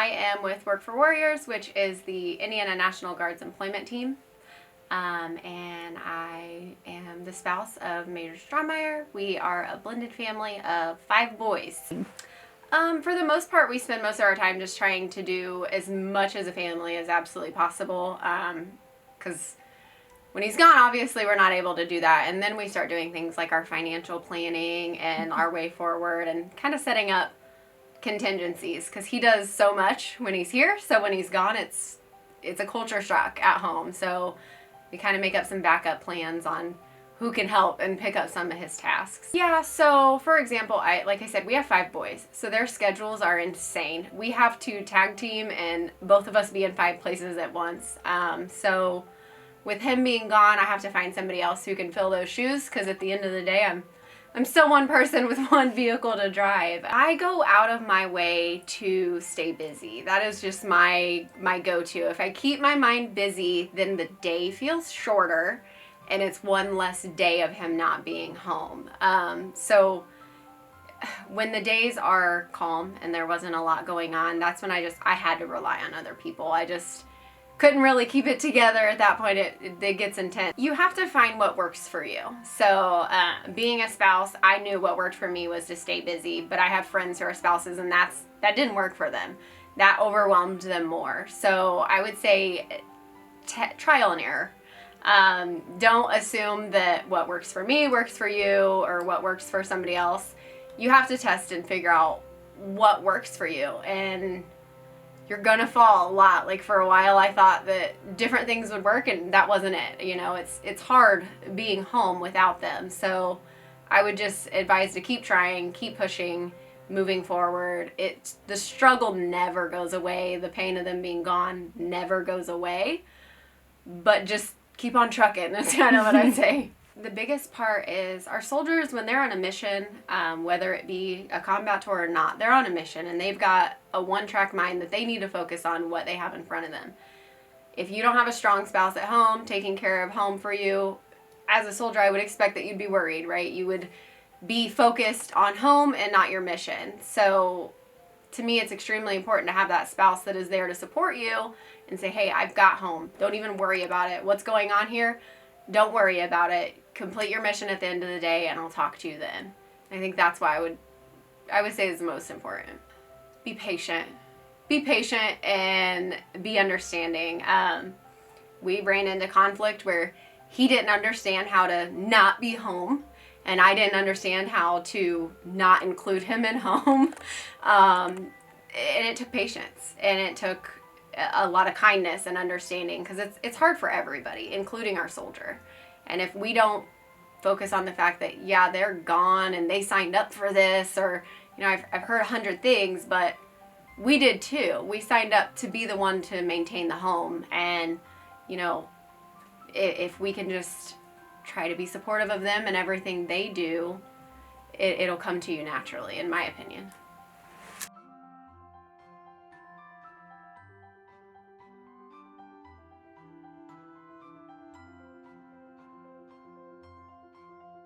am with Work for Warriors, which is the Indiana National Guard's employment team. And I am the spouse of Major Strommeyer. We are a blended family of 5 boys. For the most part, we spend most of our time just trying to do as much as a family as absolutely possible. Because when he's gone, obviously we're not able to do that. And then we start doing things like our financial planning and our way forward and kind of setting up contingencies, because he does so much when he's here. So when he's gone, it's a culture shock at home. So we kind of make up some backup plans on who can help and pick up some of his tasks. Yeah, so for example, like I said, we have 5 boys, so their schedules are insane. We have to tag team and both of us be in 5 places at once. So with him being gone, I have to find somebody else who can fill those shoes, because at the end of the day, I'm still one person with one vehicle to drive. I go out of my way to stay busy. That is just my go-to. If I keep my mind busy, then the day feels shorter and it's one less day of him not being home. So when the days are calm and there wasn't a lot going on, that's when I had to rely on other people. I just couldn't really keep it together at that point. It gets intense. You have to find what works for you. So being a spouse, I knew what worked for me was to stay busy, but I have friends who are spouses and that didn't work for them. That overwhelmed them more. So I would say trial and error. Don't assume that what works for me works for you or what works for somebody else. You have to test and figure out what works for you, and you're gonna fall a lot. Like for a while I thought that different things would work and that wasn't it. You know, it's hard being home without them. So I would just advise to keep trying, keep pushing, moving forward. The struggle never goes away. The pain of them being gone never goes away, but just keep on trucking. That's kind of what I'd say. The biggest part is our soldiers, when they're on a mission, whether it be a combat tour or not, they're on a mission and they've got a one-track mind that they need to focus on what they have in front of them. If you don't have a strong spouse at home taking care of home for you, as a soldier, I would expect that you'd be worried, right? You would be focused on home and not your mission. So to me, it's extremely important to have that spouse that is there to support you and say, hey, I've got home. Don't even worry about it. What's going on here? Don't worry about it. Complete your mission at the end of the day and I'll talk to you then. I think that's why I would say is the most important. Be patient. Be patient and be understanding. We ran into conflict where he didn't understand how to not be home and I didn't understand how to not include him in home. And it took patience and it took a lot of kindness and understanding, because it's hard for everybody, including our soldier. And if we don't focus on the fact that, yeah, they're gone and they signed up for this, or, you know, I've heard 100 things, but we did too. We signed up to be the one to maintain the home. And, you know, if we can just try to be supportive of them and everything they do, it'll come to you naturally, in my opinion.